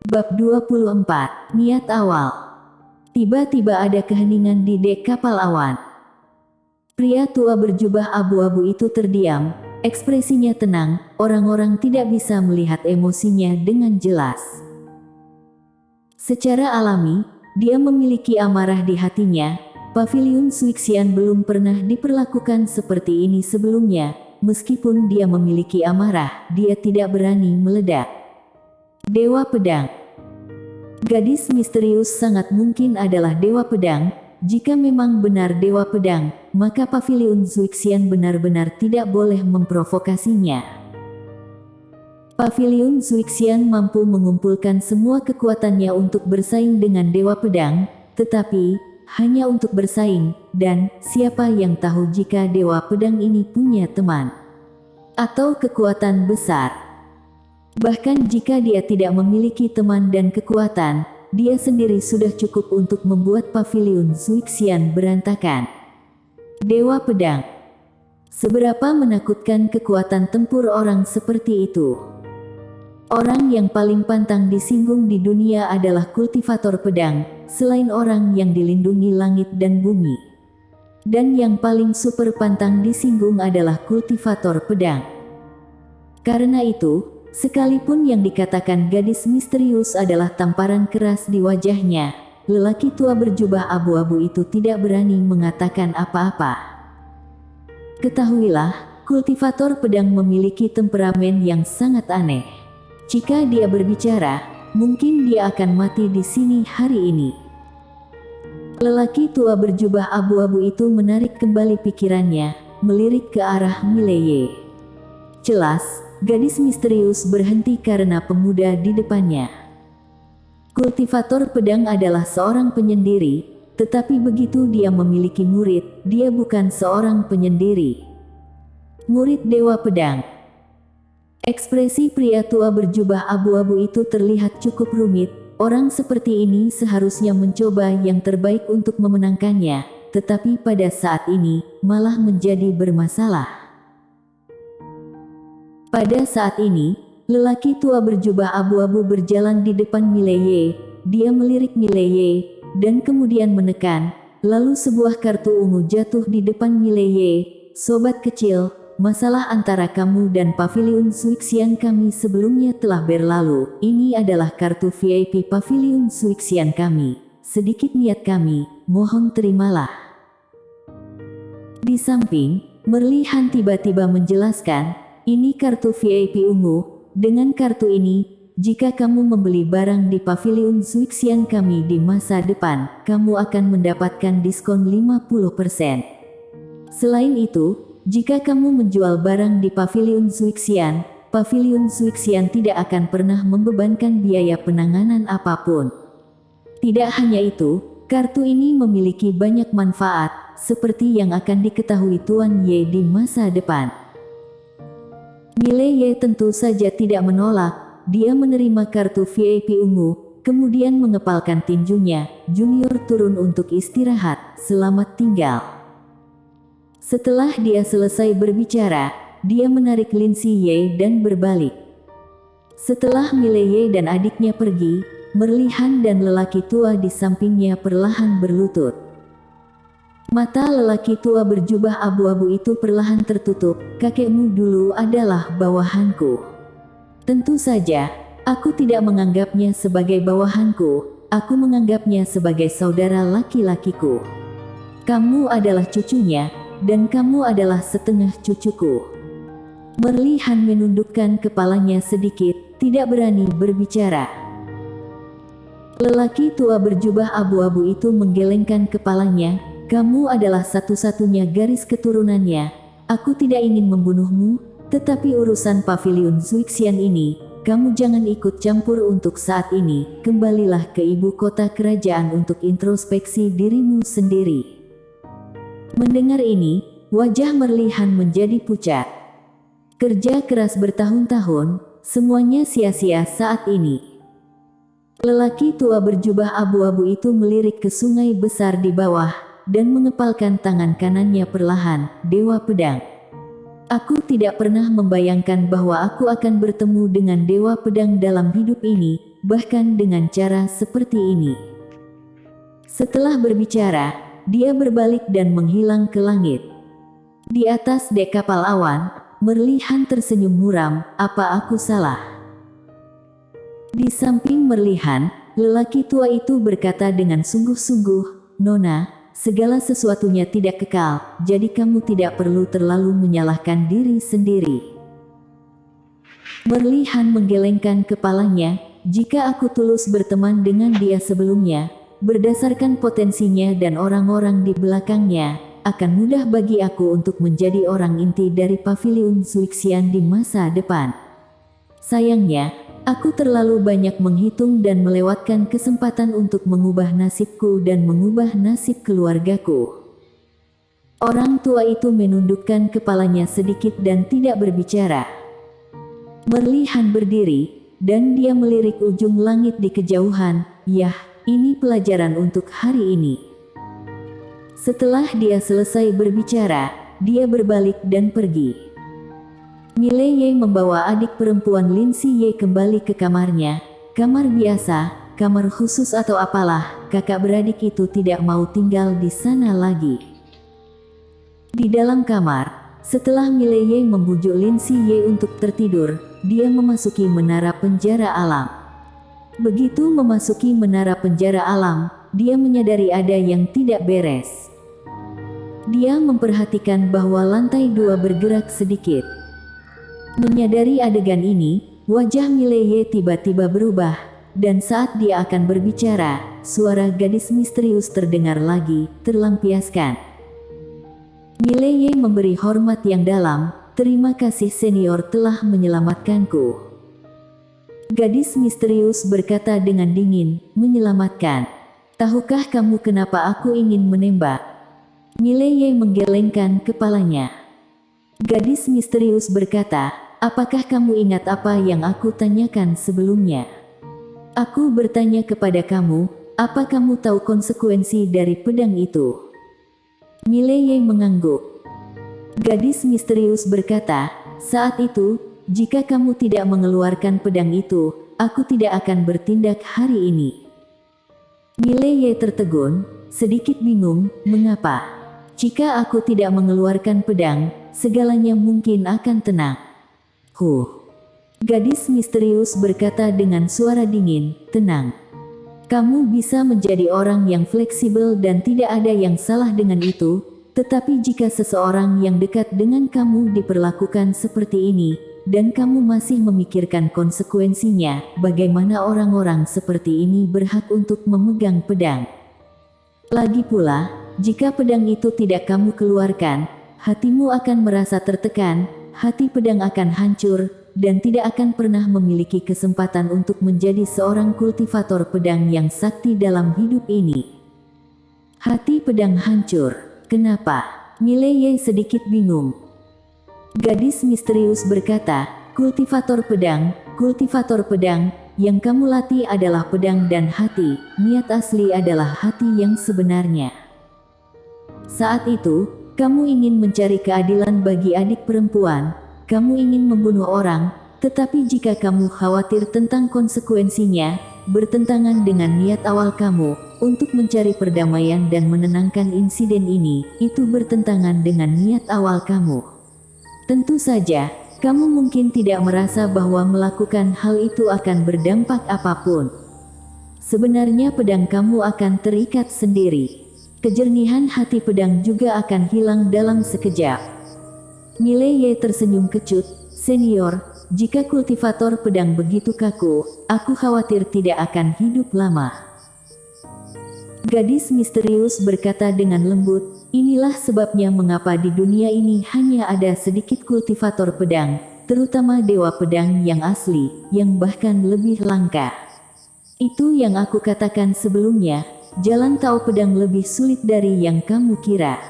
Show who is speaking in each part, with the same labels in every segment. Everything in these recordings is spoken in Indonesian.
Speaker 1: Bab 24, Niat Awal. Tiba-tiba ada keheningan di dek kapal awan. Pria tua berjubah abu-abu itu terdiam, ekspresinya tenang, orang-orang tidak bisa melihat emosinya dengan jelas. Secara alami, dia memiliki amarah di hatinya. Paviliun Suixian belum pernah diperlakukan seperti ini sebelumnya. Meskipun dia memiliki amarah, dia tidak berani meledak. Dewa Pedang. Gadis misterius sangat mungkin adalah Dewa Pedang. Jika memang benar Dewa Pedang, maka Paviliun Suixian benar-benar tidak boleh memprovokasinya. Paviliun Suixian mampu mengumpulkan semua kekuatannya untuk bersaing dengan Dewa Pedang, tetapi hanya untuk bersaing, dan siapa yang tahu jika Dewa Pedang ini punya teman atau kekuatan besar. Bahkan jika dia tidak memiliki teman dan kekuatan, dia sendiri sudah cukup untuk membuat Paviliun Suixian berantakan. Dewa Pedang. Seberapa menakutkan kekuatan tempur orang seperti itu? Orang yang paling pantang disinggung di dunia adalah kultivator pedang, selain orang yang dilindungi langit dan bumi. Dan yang paling super pantang disinggung adalah kultivator pedang. Karena itu, sekalipun yang dikatakan gadis misterius adalah tamparan keras di wajahnya, lelaki tua berjubah abu-abu itu tidak berani mengatakan apa-apa. Ketahuilah, kultivator pedang memiliki temperamen yang sangat aneh. Jika dia berbicara, mungkin dia akan mati di sini hari ini. Lelaki tua berjubah abu-abu itu menarik kembali pikirannya, melirik ke arah Mileye. Jelas, gadis misterius berhenti karena pemuda di depannya. Kultivator pedang adalah seorang penyendiri, tetapi begitu dia memiliki murid, dia bukan seorang penyendiri. Murid Dewa Pedang. Ekspresi pria tua berjubah abu-abu itu terlihat cukup rumit. Orang seperti ini seharusnya mencoba yang terbaik untuk memenangkannya, tetapi pada saat ini malah menjadi bermasalah. Pada saat ini, lelaki tua berjubah abu-abu berjalan di depan Mileye. Dia melirik Mileye dan kemudian menekan, lalu sebuah kartu ungu jatuh di depan Mileye. Sobat kecil, masalah antara kamu dan Paviliun Suixian kami sebelumnya telah berlalu. Ini adalah kartu VIP Paviliun Suixian kami. Sedikit niat kami, mohon terimalah. Di samping, Merlihan tiba-tiba menjelaskan, ini kartu VIP ungu. Dengan kartu ini, jika kamu membeli barang di Paviliun Suixian kami di masa depan, kamu akan mendapatkan diskon 50%. Selain itu, jika kamu menjual barang di Paviliun Suixian tidak akan pernah membebankan biaya penanganan apapun. Tidak hanya itu, kartu ini memiliki banyak manfaat, seperti yang akan diketahui Tuan Ye di masa depan. Mileye tentu saja tidak menolak, dia menerima kartu VIP ungu, kemudian mengepalkan tinjunya. Junior turun untuk istirahat, selamat tinggal. Setelah dia selesai berbicara, dia menarik Lin Siye dan berbalik. Setelah Mileye dan adiknya pergi, Merlihan dan lelaki tua di sampingnya perlahan berlutut. Mata lelaki tua berjubah abu-abu itu perlahan tertutup. Kakekmu dulu adalah bawahanku. Tentu saja, aku tidak menganggapnya sebagai bawahanku, aku menganggapnya sebagai saudara laki-lakiku. Kamu adalah cucunya, dan kamu adalah setengah cucuku. Merlihan menundukkan kepalanya sedikit, tidak berani berbicara. Lelaki tua berjubah abu-abu itu menggelengkan kepalanya, kamu adalah satu-satunya garis keturunannya. Aku tidak ingin membunuhmu, tetapi urusan Paviliun Suixian ini, kamu jangan ikut campur untuk saat ini. Kembalilah ke ibu kota kerajaan untuk introspeksi dirimu sendiri. Mendengar ini, wajah Merlihan menjadi pucat. Kerja keras bertahun-tahun, semuanya sia-sia saat ini. Lelaki tua berjubah abu-abu itu melirik ke sungai besar di bawah, dan mengepalkan tangan kanannya perlahan. Dewa Pedang. Aku tidak pernah membayangkan bahwa aku akan bertemu dengan Dewa Pedang dalam hidup ini, bahkan dengan cara seperti ini. Setelah berbicara, dia berbalik dan menghilang ke langit. Di atas dek kapal awan, Merlihan tersenyum muram, "Apa aku salah?" Di samping Merlihan, lelaki tua itu berkata dengan sungguh-sungguh, "Nona, segala sesuatunya tidak kekal, jadi kamu tidak perlu terlalu menyalahkan diri sendiri." Merlihan menggelengkan kepalanya. "Jika aku tulus berteman dengan dia sebelumnya, berdasarkan potensinya dan orang-orang di belakangnya, akan mudah bagi aku untuk menjadi orang inti dari Paviliun Zuixian di masa depan. Sayangnya, aku terlalu banyak menghitung dan melewatkan kesempatan untuk mengubah nasibku dan mengubah nasib keluargaku." Orang tua itu menundukkan kepalanya sedikit dan tidak berbicara. Merlihan berdiri, dan dia melirik ujung langit di kejauhan. "Yah, ini pelajaran untuk hari ini." Setelah dia selesai berbicara, dia berbalik dan pergi. Mileye membawa adik perempuan Lin Siye kembali ke kamarnya. Kamar biasa, kamar khusus atau apalah, kakak beradik itu tidak mau tinggal di sana lagi. Di dalam kamar, setelah Mileye membujuk Lin Siye untuk tertidur, dia memasuki menara penjara alam. Begitu memasuki menara penjara alam, dia menyadari ada yang tidak beres. Dia memperhatikan bahwa lantai 2 bergerak sedikit. Menyadari adegan ini, wajah Mileye tiba-tiba berubah, dan saat dia akan berbicara, suara gadis misterius terdengar lagi, terlampiaskan. Mileye memberi hormat yang dalam. "Terima kasih senior telah menyelamatkanku." Gadis misterius berkata dengan dingin, "Menyelamatkan? Tahukah kamu kenapa aku ingin menembak?" Mileye menggelengkan kepalanya. Gadis misterius berkata, "Apakah kamu ingat apa yang aku tanyakan sebelumnya? Aku bertanya kepada kamu, apa kamu tahu konsekuensi dari pedang itu?" Mileye mengangguk. Gadis misterius berkata, "Saat itu, jika kamu tidak mengeluarkan pedang itu, aku tidak akan bertindak hari ini." Mileye tertegun, sedikit bingung, "Mengapa? Jika aku tidak mengeluarkan pedang, segalanya mungkin akan tenang." Gadis misterius berkata dengan suara dingin, "Tenang. Kamu bisa menjadi orang yang fleksibel dan tidak ada yang salah dengan itu, tetapi jika seseorang yang dekat dengan kamu diperlakukan seperti ini, dan kamu masih memikirkan konsekuensinya, bagaimana orang-orang seperti ini berhak untuk memegang pedang? Lagi pula, jika pedang itu tidak kamu keluarkan, hatimu akan merasa tertekan, hati pedang akan hancur, dan tidak akan pernah memiliki kesempatan untuk menjadi seorang kultivator pedang yang sakti dalam hidup ini." Hati pedang hancur. Kenapa? Mileye sedikit bingung. Gadis misterius berkata, kultivator pedang, yang kamu latih adalah pedang dan hati, niat asli adalah hati yang sebenarnya. Saat itu, kamu ingin mencari keadilan bagi adik perempuan, kamu ingin membunuh orang, tetapi jika kamu khawatir tentang konsekuensinya, bertentangan dengan niat awal kamu, untuk mencari perdamaian dan menenangkan insiden ini, itu bertentangan dengan niat awal kamu. Tentu saja, kamu mungkin tidak merasa bahwa melakukan hal itu akan berdampak apapun. Sebenarnya pedang kamu akan terikat sendiri. Kejernihan hati pedang juga akan hilang dalam sekejap. Mileye tersenyum kecut, "Senior, jika kultivator pedang begitu kaku, aku khawatir tidak akan hidup lama." Gadis misterius berkata dengan lembut, "Inilah sebabnya mengapa di dunia ini hanya ada sedikit kultivator pedang, terutama dewa pedang yang asli, yang bahkan lebih langka. Itu yang aku katakan sebelumnya, jalan tahu pedang lebih sulit dari yang kamu kira."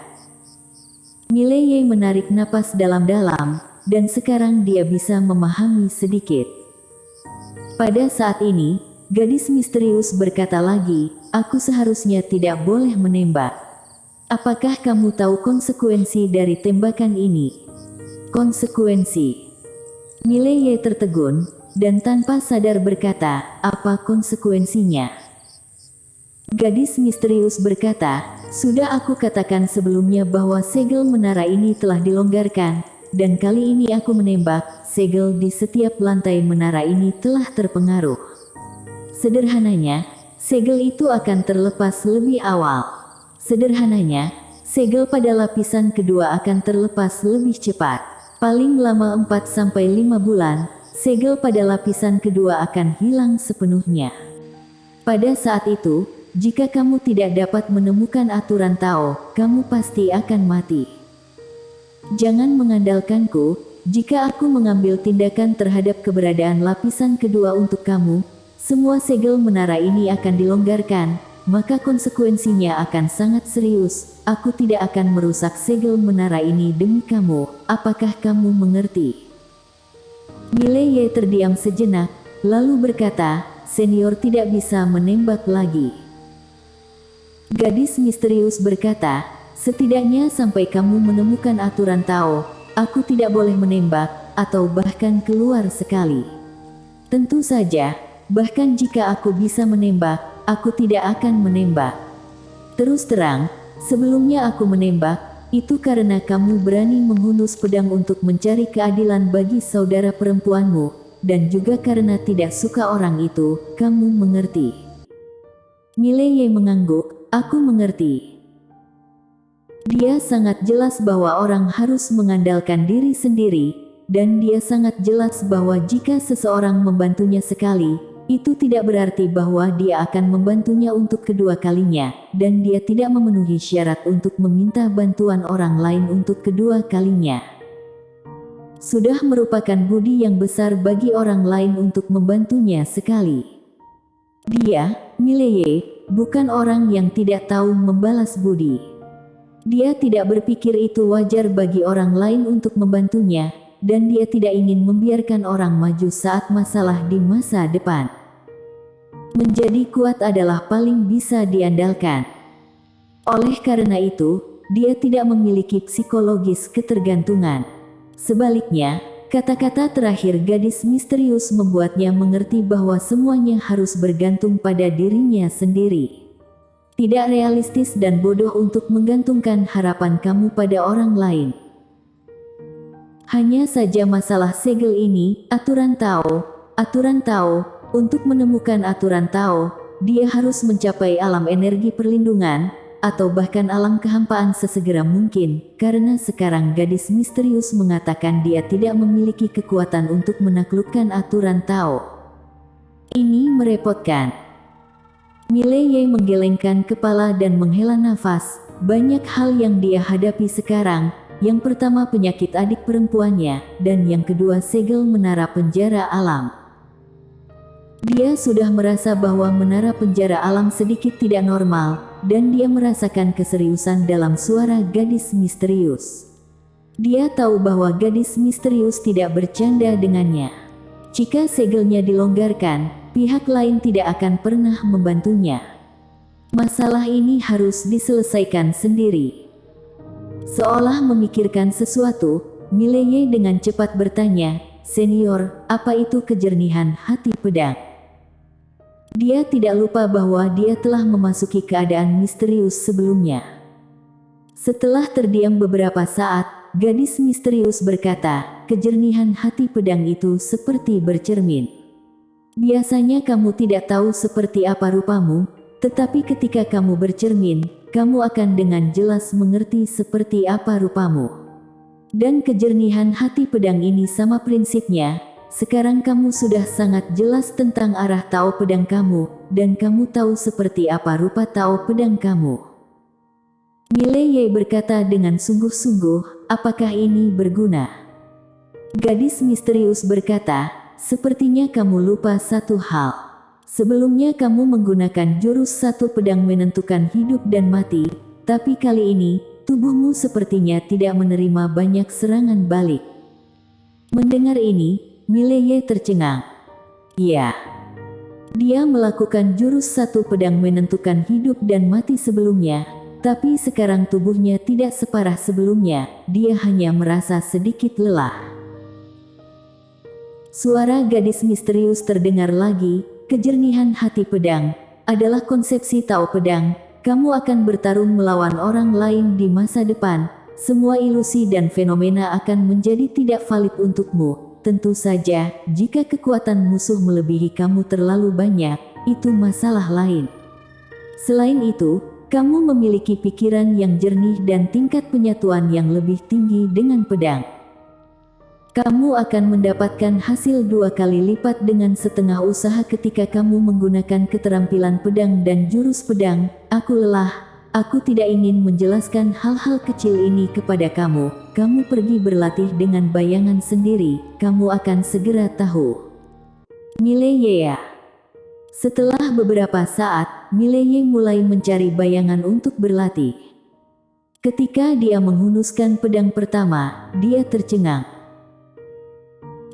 Speaker 1: Mileye menarik napas dalam-dalam, dan sekarang dia bisa memahami sedikit. Pada saat ini, gadis misterius berkata lagi, "Aku seharusnya tidak boleh menembak. Apakah kamu tahu konsekuensi dari tembakan ini?" Konsekuensi. Mileye tertegun, dan tanpa sadar berkata, apa konsekuensinya? Gadis misterius berkata, sudah aku katakan sebelumnya bahwa segel menara ini telah dilonggarkan, dan kali ini aku menembak, segel di setiap lantai menara ini telah terpengaruh. Sederhananya, segel itu akan terlepas lebih awal. Sederhananya, segel pada lapisan kedua akan terlepas lebih cepat. Paling lama 4-5 bulan, segel pada lapisan kedua akan hilang sepenuhnya. Pada saat itu, jika kamu tidak dapat menemukan aturan Tao, kamu pasti akan mati. Jangan mengandalkanku, jika aku mengambil tindakan terhadap keberadaan lapisan kedua untuk kamu, semua segel menara ini akan dilonggarkan, maka konsekuensinya akan sangat serius. Aku tidak akan merusak segel menara ini demi kamu, apakah kamu mengerti? Mileye terdiam sejenak, lalu berkata, senior tidak bisa menembak lagi. Gadis misterius berkata, setidaknya sampai kamu menemukan aturan Tao, aku tidak boleh menembak, atau bahkan keluar sekali. Tentu saja, bahkan jika aku bisa menembak, aku tidak akan menembak. Terus terang, sebelumnya aku menembak, itu karena kamu berani menghunus pedang untuk mencari keadilan bagi saudara perempuanmu, dan juga karena tidak suka orang itu, kamu mengerti. Mileye mengangguk, aku mengerti. Dia sangat jelas bahwa orang harus mengandalkan diri sendiri, dan dia sangat jelas bahwa jika seseorang membantunya sekali, itu tidak berarti bahwa dia akan membantunya untuk kedua kalinya, dan dia tidak memenuhi syarat untuk meminta bantuan orang lain untuk kedua kalinya. Sudah merupakan budi yang besar bagi orang lain untuk membantunya sekali. Dia, Mileye, bukan orang yang tidak tahu membalas budi. Dia tidak berpikir itu wajar bagi orang lain untuk membantunya, dan dia tidak ingin membiarkan orang maju saat masalah di masa depan. Menjadi kuat adalah paling bisa diandalkan. Oleh karena itu, dia tidak memiliki psikologis ketergantungan. Sebaliknya, kata-kata terakhir gadis misterius membuatnya mengerti bahwa semuanya harus bergantung pada dirinya sendiri. Tidak realistis dan bodoh untuk menggantungkan harapan kamu pada orang lain. Hanya saja masalah segel ini, aturan Tao, untuk menemukan aturan Tao, dia harus mencapai alam energi perlindungan, atau bahkan alam kehampaan sesegera mungkin, karena sekarang gadis misterius mengatakan dia tidak memiliki kekuatan untuk menaklukkan aturan Tao. Ini merepotkan. Mileye menggelengkan kepala dan menghela nafas. Banyak hal yang dia hadapi sekarang. Yang pertama penyakit adik perempuannya, dan yang kedua segel menara penjara alam. Dia sudah merasa bahwa menara penjara alam sedikit tidak normal, dan dia merasakan keseriusan dalam suara gadis misterius. Dia tahu bahwa gadis misterius tidak bercanda dengannya. Jika segelnya dilonggarkan, pihak lain tidak akan pernah membantunya. Masalah ini harus diselesaikan sendiri. Seolah memikirkan sesuatu, Mileye dengan cepat bertanya, "Senior, apa itu kejernihan hati pedang?" Dia tidak lupa bahwa dia telah memasuki keadaan misterius sebelumnya. Setelah terdiam beberapa saat, gadis misterius berkata, "Kejernihan hati pedang itu seperti bercermin. Biasanya kamu tidak tahu seperti apa rupamu, tetapi ketika kamu bercermin, kamu akan dengan jelas mengerti seperti apa rupamu. Dan kejernihan hati pedang ini sama prinsipnya. Sekarang kamu sudah sangat jelas tentang arah Tao pedang kamu, dan kamu tahu seperti apa rupa Tao pedang kamu." Mileye berkata dengan sungguh-sungguh, "Apakah ini berguna?" Gadis misterius berkata, "Sepertinya kamu lupa satu hal. Sebelumnya kamu menggunakan jurus satu pedang menentukan hidup dan mati, tapi kali ini, tubuhmu sepertinya tidak menerima banyak serangan balik." Mendengar ini, Mileye tercengang. Ya, dia melakukan jurus satu pedang menentukan hidup dan mati sebelumnya, tapi sekarang tubuhnya tidak separah sebelumnya, dia hanya merasa sedikit lelah. Suara gadis misterius terdengar lagi, kejernihan hati pedang, adalah konsepsi Tao Pedang, kamu akan bertarung melawan orang lain di masa depan, semua ilusi dan fenomena akan menjadi tidak valid untukmu, tentu saja, jika kekuatan musuh melebihi kamu terlalu banyak, itu masalah lain. Selain itu, kamu memiliki pikiran yang jernih dan tingkat penyatuan yang lebih tinggi dengan pedang. Kamu akan mendapatkan hasil 2 kali lipat dengan setengah usaha ketika kamu menggunakan keterampilan pedang dan jurus pedang. Aku lelah, aku tidak ingin menjelaskan hal-hal kecil ini kepada kamu. Kamu pergi berlatih dengan bayangan sendiri, kamu akan segera tahu. Mileye. Setelah beberapa saat, Mileye mulai mencari bayangan untuk berlatih. Ketika dia menghunuskan pedang pertama, dia tercengang.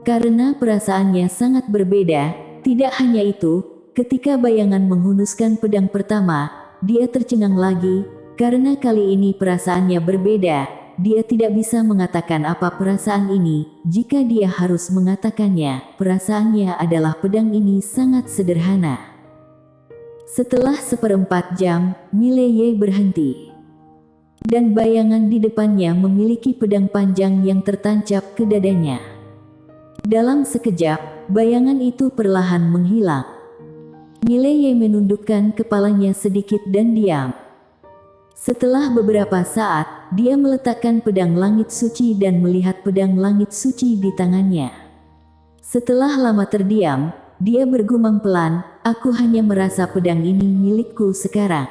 Speaker 1: Karena perasaannya sangat berbeda, tidak hanya itu, ketika bayangan menghunuskan pedang pertama, dia tercengang lagi, karena kali ini perasaannya berbeda. Dia tidak bisa mengatakan apa perasaan ini, jika dia harus mengatakannya, perasaannya adalah pedang ini sangat sederhana. Setelah 1/4 jam, Mileye berhenti. Dan bayangan di depannya memiliki pedang panjang yang tertancap ke dadanya. Dalam sekejap, bayangan itu perlahan menghilang. Mileye menundukkan kepalanya sedikit dan diam. Setelah beberapa saat, dia meletakkan pedang langit suci dan melihat pedang langit suci di tangannya. Setelah lama terdiam, dia bergumam pelan, aku hanya merasa pedang ini milikku sekarang.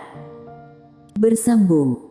Speaker 1: Bersambung.